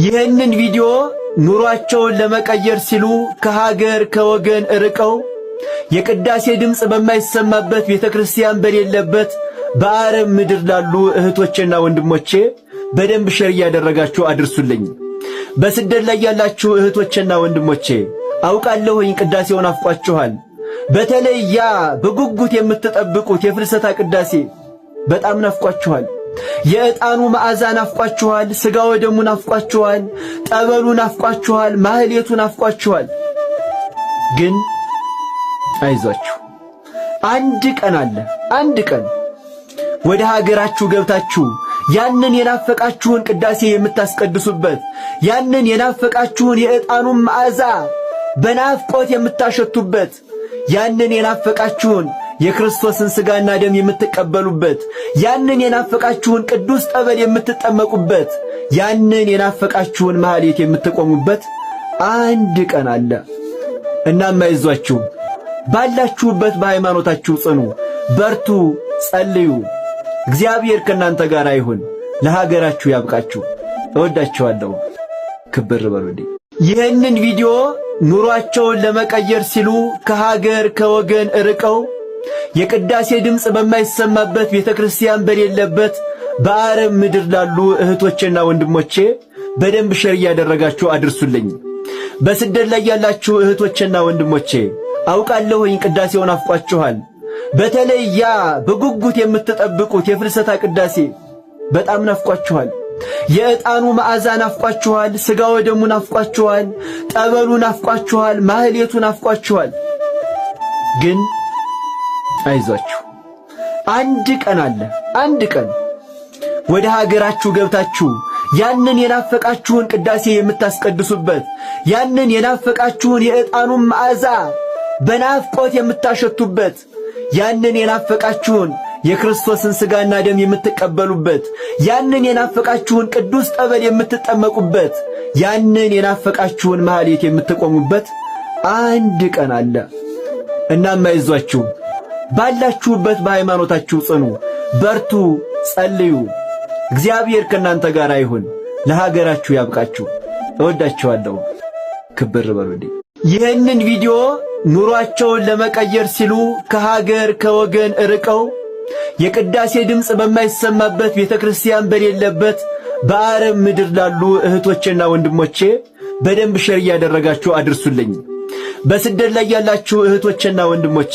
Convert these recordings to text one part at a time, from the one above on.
ይህንን ቪዲዮ ኑሯቸውን ለመቀየር ሲሉ ከሀገር ከወገን ርቀው የቅዳሴ ድምጽ በማይሰማበት ቤተክርስቲያን በሌለበት በአረብ ምድር ላሉ እህቶቼና ወንድሞቼ በደንብ ሼር ያደረጋችሁ አድርሱልኝ። በስደት ላይ ያላችሁ እህቶቼና ወንድሞቼ አውቃለሁኝ ቅዳሴውን አፍቋችኋል። በተለይ ያ በጉጉት የምትጠብቁት የፍልሰታ ቅዳሴ በጣም ናፍቋችኋል። የዕጣኑ መዓዛ ናፍቋችኋል። ሥጋ ወደሙ ናፍቋችኋል። ጠበሉ ናፍቋችኋል። ማህሌቱ ናፍቋችኋል። ግን አይዟችሁ፣ አንድ ቀን አለ። አንድ ቀን ወደ ሀገራችሁ ገብታችሁ ያንን የናፈቃችሁን ቅዳሴ የምታስቀድሱበት፣ ያንን የናፈቃችሁን የዕጣኑን መዓዛ በናፍቆት የምታሸቱበት፣ ያንን የናፈቃችሁን የክርስቶስን ሥጋና ደም የምትቀበሉበት፣ ያንን የናፈቃችሁን ቅዱስ ጠበል የምትጠመቁበት፣ ያንን የናፈቃችሁን ማህሌት የምትቆሙበት አንድ ቀን አለ። እናም አይዟችሁ፣ ባላችሁበት በሃይማኖታችሁ ጽኑ፣ በርቱ፣ ጸልዩ። እግዚአብሔር ከእናንተ ጋር ይሁን። ለሀገራችሁ ያብቃችሁ። እወዳችኋለሁ። ክብር በሉልኝ። ይህንን ቪዲዮ ኑሯቸውን ለመቀየር ሲሉ ከሀገር ከወገን ርቀው የቅዳሴ ድምጽ በማይሰማበት ቤተክርስቲያን በሌለበት በአረብ ምድር ላሉ እህቶቼና ወንድሞቼ በደንብ ሼር ያደረጋችሁ አድርሱልኝ። በስደት ላይ ያላችሁ እህቶቼና ወንድሞቼ አውቃለሁኝ ቅዳሴውን አፍቋችኋል። በተለይ ያ በጉጉት የምትጠብቁት የፍልሰታ ቅዳሴ በጣም ናፍቋችኋል። የዕጣኑ መዓዛ ናፍቋችኋል። ሥጋ ወደሙ ናፍቋችኋል። ጠበሉ ናፍቋችኋል። ማህሌቱ ናፍቋችኋል። ግን አይዟችሁ፣ አንድ ቀን አለ። አንድ ቀን ወደ ሀገራችሁ ገብታችሁ ያንን የናፈቃችሁን ቅዳሴ የምታስቀድሱበት፣ ያንን የናፈቃችሁን የዕጣኑን መዓዛ በናፍቆት የምታሸቱበት፣ ያንን የናፈቃችሁን የክርስቶስን ሥጋና ደም የምትቀበሉበት፣ ያንን የናፈቃችሁን ቅዱስ ጠበል የምትጠመቁበት፣ ያንን የናፈቃችሁን ማህሌት የምትቆሙበት አንድ ቀን አለ። እናም አይዟችሁ፣ ባላችሁበት በሃይማኖታችሁ ጽኑ፣ በርቱ፣ ጸልዩ። እግዚአብሔር ከእናንተ ጋር ይሁን። ለሀገራችሁ ያብቃችሁ። እወዳችኋለሁ። ክብር በሉልኝ። ይህንን ቪዲዮ ኑሯቸውን ለመቀየር ሲሉ ከሀገር ከወገን ርቀው የቅዳሴ ድምጽ በማይሰማበት ቤተክርስቲያን በሌለበት በአረብ ምድር ላሉ እህቶቼና ወንድሞቼ በደንብ ሼር ያደረጋችሁ አድርሱልኝ። በስደት ላይ ያላችሁ እህቶቼና ወንድሞቼ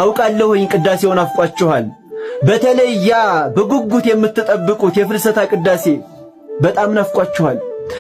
አውቃለሁኝ ቅዳሴውን አፍቋችኋል። በተለይ ያ በጉጉት የምትጠብቁት የፍልሰታ ቅዳሴ በጣም ናፍቋችኋል።